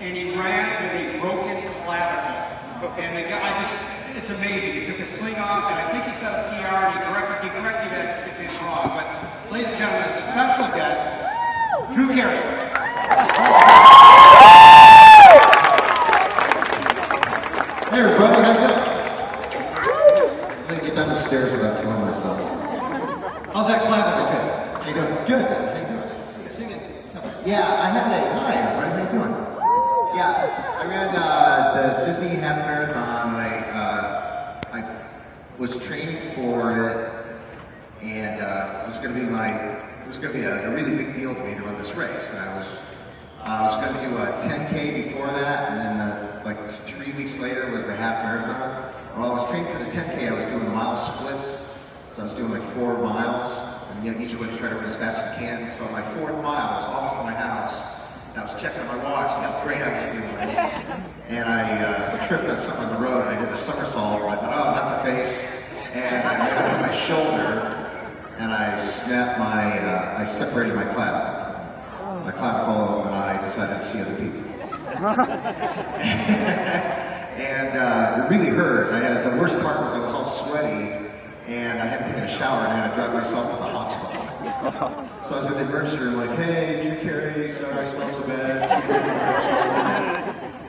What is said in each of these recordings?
and he ran with a broken clavicle. And the guy it's amazing. He took his sling off, and I think he set a PR, and he corrected that if it's wrong. But ladies and gentlemen, a special guest, Drew Carey. Hey everybody, how you doing? I'm gonna get down the stairs without killing myself. How's that clavicle? Okay. How you doing? Good. How you doing? Yeah, I had a hi everybody. How you doing? Yeah, I ran the Disney Half Marathon. I was training for it, and it was going to be a really big deal to me to run this race. And I was going to do a 10K before that, and then like 3 weeks later was the half marathon. While I was training for the 10K, I was doing mile splits. So I was doing like 4 miles, and each way to try to run as fast as you can. So on my 4th mile, I was almost to my house. And I was checking my watch, see how great I was doing. And I tripped on something on the road, and I did a somersault. I thought, oh, not the face. And I landed on my shoulder, and I snapped I separated my clavicle, and I decided to see other people. And it really hurt. The worst part was I was all sweaty, and I hadn't taken a shower, and I had to drive myself to the hospital. So I was in the emergency room like, hey, Drew Carey, sorry I smell so bad.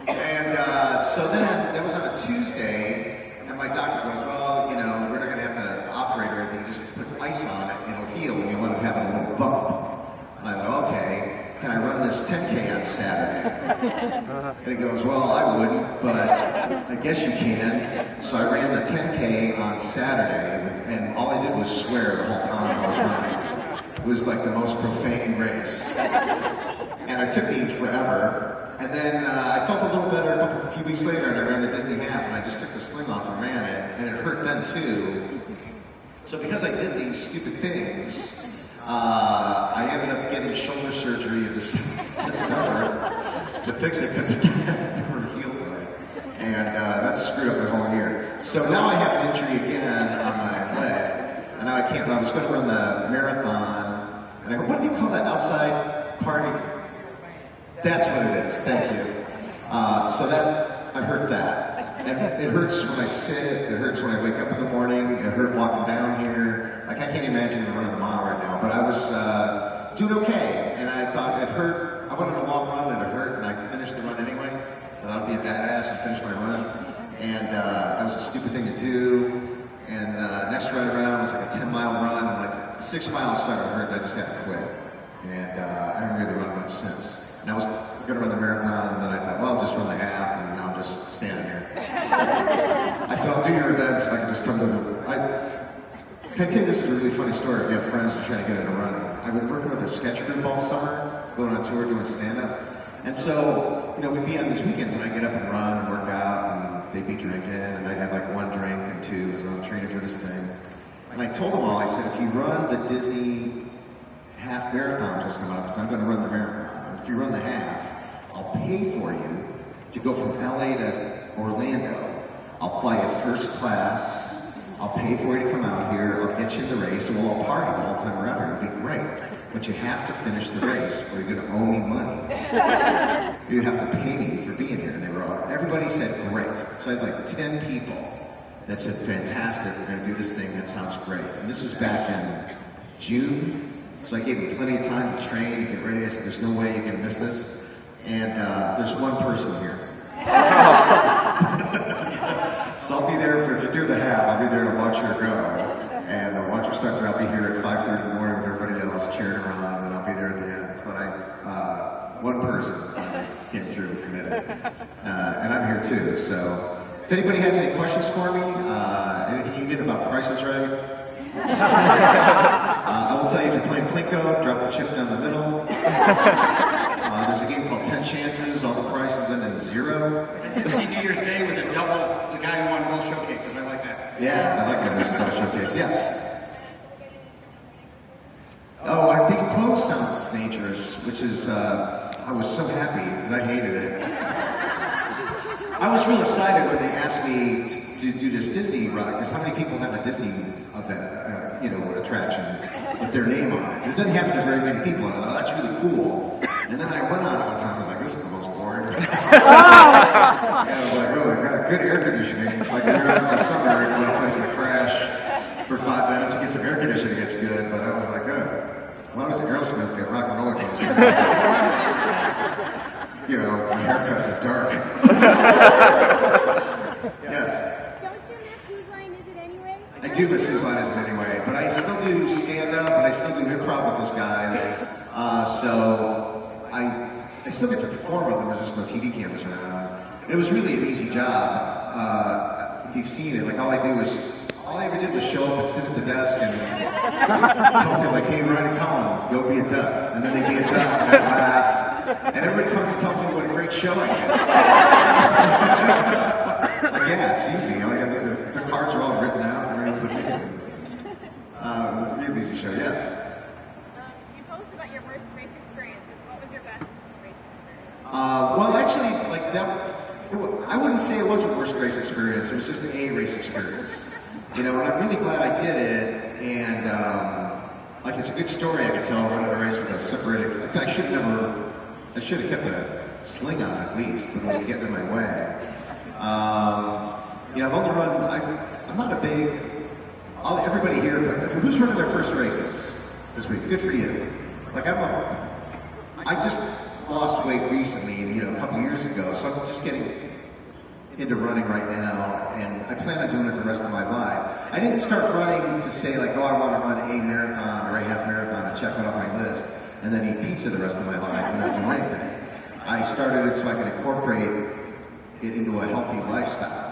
And so then, that was on a Tuesday, and my doctor goes, well, we're not going to have to operate or anything, just put ice on it, and it'll heal, and you'll end up having a little bump. And I thought, okay, can I run this 10K on Saturday? And he goes, well, I wouldn't, but I guess you can. So I ran the 10K on Saturday, and all I did was swear the whole time I was running. It was like the most profane race. And it took me forever. And then I felt a little better a few weeks later, and I ran the Disney half, and I just took the sling off and ran it, and it hurt then too. So because I did these stupid things, I ended up getting shoulder surgery in December to fix it because it never healed right. And that screwed up my whole year. So now I have an injury again on my leg, and now I can't run. I was going to run the marathon, and I go, what do you call that outside party? That's what it is, thank you. So I hurt that. And it hurts when I sit, it hurts when I wake up in the morning, it hurt walking down here. Like I can't imagine running a mile right now, but I was doing okay. And I thought it hurt, I went on a long run and it hurt, and I finished the run anyway. So that'll be a badass and finish my run. And that was a stupid thing to do. And next run around was like a 10-mile run, and like 6 miles started to hurt, and I just had to quit. And I haven't really run much since. And I was going to run the marathon, and then I thought, well, I'll just run the half, and now I'm just standing here. I said, I'll do your events if I can just come to Can I tell you this is a really funny story if you have friends who are trying to get into running. I've been working with a sketch group all summer, going on tour, doing stand-up. And so, we'd be on these weekends, and I'd get up and run and work out, and they'd be drinking, and I'd have like 1 drink and 2 as I'm training for this thing. And I told them all, I said, if you run the Disney half marathon just coming up, because I'm going to run the marathon. If you run the half, I'll pay for you to go from LA to Orlando. I'll fly you first class. I'll pay for you to come out here. I'll get you in the race, and we'll all party the whole time around. It'll be great. But you have to finish the race, or you're going to owe me money. You have to pay me for being here. And everybody said great. So I had like 10 people that said, fantastic, we're going to do this thing. That sounds great. And this was back in June. So I gave them plenty of time to train and get ready. I said, there's no way you can miss this. And there's one person here. So I'll be there if you do the half, I'll be there to watch her go. And watch her start there. I'll be here at 5:30 in the morning with everybody else cheering her on, and I'll be there at the end. But one person came through and committed. And I'm here too. So if anybody has any questions for me, anything you did about Prices Right, I will tell you if you're playing Plinko, drop the chip down the middle. There's a game called 10 Chances, all the prizes end in 0. You see New Year's Day with the guy who won World Showcases, I like that. Yeah, I like that World Showcase, yes. Oh, our big clothes sounds dangerous, which is, I was so happy, because I hated it. I was real excited when they asked me to do this Disney ride, because how many people have a Disney event, attraction with their name on it? It doesn't happen to very many people, and I thought, that's really cool. And then I went on it one time, I was like, this is the most boring. I was like, oh, I got good air conditioning. Like, we were out in the summer, and one place to crash for 5 minutes, get some air conditioning, it's good. But I was like, oh, why was Aerosmith get rock and roller coaster? You know, my haircut in the dark. Yes. Don't you miss Whose Line Is It Anyway? I do miss Whose Line Is It Anyway, but I still do stand-up, and I still do improv with those guys. So I still get to perform with them. There's just no TV cameras around. It was really an easy job. If you've seen it, like all I ever did was show up and sit at the desk and tell people like, hey, Ryan, come on, go be a duck. And then they'd be a duck, and I'd laugh. And everybody comes and tells me what a great show I did. Like, yeah, it's easy. The cards are all written out. Everyone's okay. Really easy show, yes. You told us about your worst race experiences. What was your best race experience? Well, actually, like that, I wouldn't say it was a worst race experience. It was just an A race experience. You know, and I'm really glad I did it. And like, it's a good story I could tell running a race with a separated. Like, I should have kept a sling on at least, but it was getting in my way. You know, I've only run. I'm not a big. Everybody here, but who's running their first races this week? Good for you. Like, I just lost weight recently, you know, a couple years ago, so I'm just getting into running right now, and I plan on doing it the rest of my life. I didn't start running to say like, oh, I want to run a marathon or a half marathon and check it off my list, and then eat pizza the rest of my life and not do anything. I started it so I could incorporate it into a healthy lifestyle.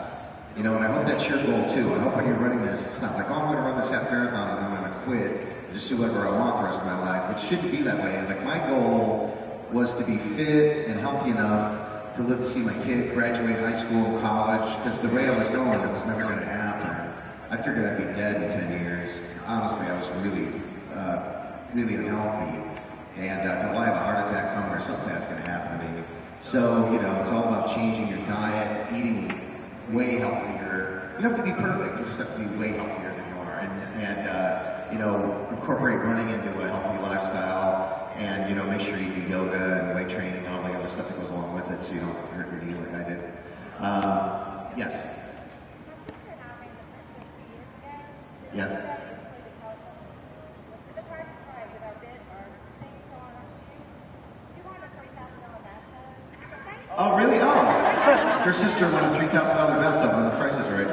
You know, and I hope that's your goal too. I hope when you're running this, it's not like, oh, I'm going to run this half marathon and then I'm going to quit and just do whatever I want the rest of my life. It shouldn't be that way. Like, my goal was to be fit and healthy enough to live to see my kid graduate high school, college, because the way I was going, it was never going to happen. I figured I'd be dead in 10 years. Honestly, I was really, really unhealthy. And well, I have a heart attack coming or something that's going to happen to me. So, you know, it's all about changing your diet, eating way healthier. You don't have to be perfect, you just have to be way healthier than you are. And you know, incorporate running into a healthy lifestyle, and, you know, make sure you do yoga and weight training and all the other stuff that goes along with it so you don't hurt your knee like I did. Yes. Yes. Oh, really? Oh. Her sister won a $3,000 bathtub when the price is right.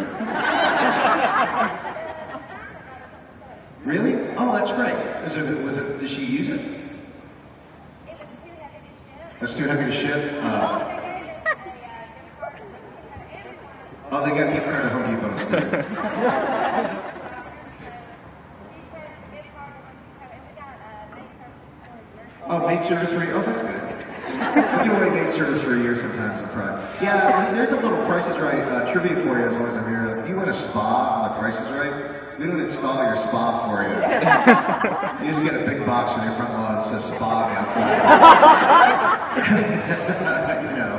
Really? Oh, that's great. Did she use it? That's too heavy to ship? Oh, they got to get her to Home Depot instead. Oh, maid service for a year? Oh, that's good. We give away maid service for a year sometimes, I'm proud. Yeah, there's a little Price is Right trivia for you as long as I'm here. If you want a spa on the Price is Right, we don't install your spa for you. You just get a big box in your front lawn that says spa on the outside. You know,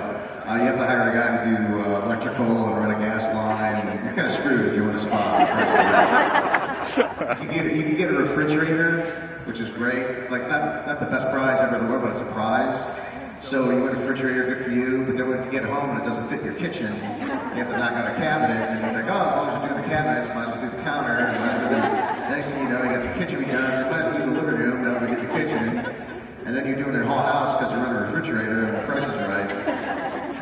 you have to hire a guy to do electrical and run a gas line. You're kind of screwed if you want a spa on the Price is Right. You can get a refrigerator, which is great. Like, not the best prize ever in the world, but it's a prize. So you win a refrigerator, good for you, but then when you get home and it doesn't fit your kitchen, you have to knock out a cabinet, and you're like, oh, as long as you're doing the cabinets, might as well do the counter, and might as well do next thing you know, you got the kitchen done, you might as well do the living room, now we get the kitchen, and then you're doing the whole house because you're running a refrigerator and the price is right.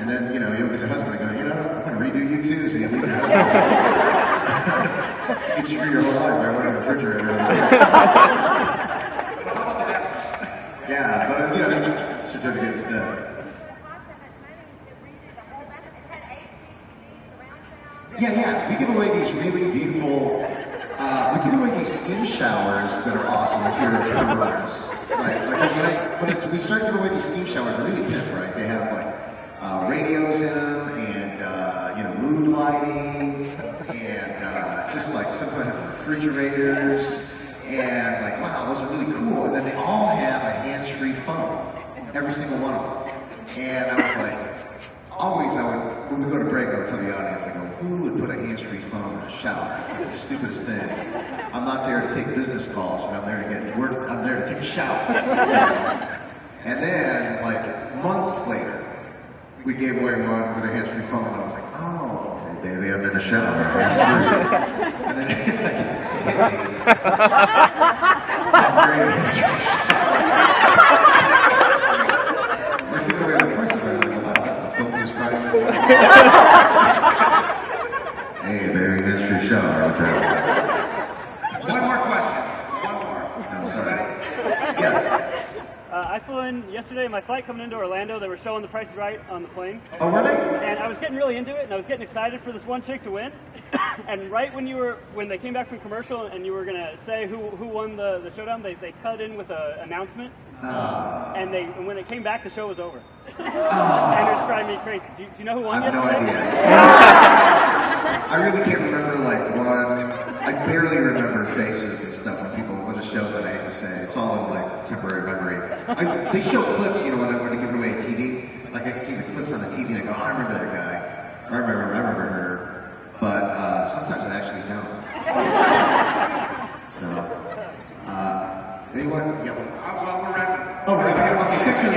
And then, you know, you look at your husband and go, you know, I'm going to redo you too, so you leave the house. You screw your whole life by running a refrigerator. Yeah, but, you know, certificate instead. Yeah, we give away these really beautiful, we give away these skin showers that are awesome if you're runners, right? Like, we start giving away these steam showers, they're really pimp, right? They have, like, radios in them, and, you know, mood lighting, and just, like, sometimes refrigerators, and, like, wow, those are really cool. And then they all have a hands-free phone, every single one of them. And I was like, when we go to break, I would tell the audience, I go, who would put a hands-free phone in a shower? It's like the stupidest thing. I'm not there to take business calls, but I'm there to get work. I'm there to take a shower. And then, like, months later, we gave away one with a hands-free phone, and I was like, oh, okay, baby, I'm in the shower. That's great. And then hit me. Upgrade hands-free shower. We're giving away the price of it. I'm like, wow, that's the filthiest price. Hey, very hands-free shower. What's happening? One more question. One more. I'm sorry. Yes. I flew in yesterday. My flight coming into Orlando, they were showing The Price is Right on the plane. Oh, were they? And I was getting really into it, and I was getting excited for this one chick to win. And right when they came back from commercial and you were going to say who won the showdown, they cut in with an announcement. And when they came back, the show was over. And it was driving me crazy. Do you know who won I have no yesterday? idea. I really can't remember like one. I barely remember faces and stuff when a show that I hate to say. It's all in like temporary memory. They show clips, you know, when they give away a TV. Like I can see the clips on the TV and I go, oh, I remember that guy. I remember her. But sometimes I actually don't. So, anyone? Yeah. Well, we're wrapping. Oh, right. Okay. Picture.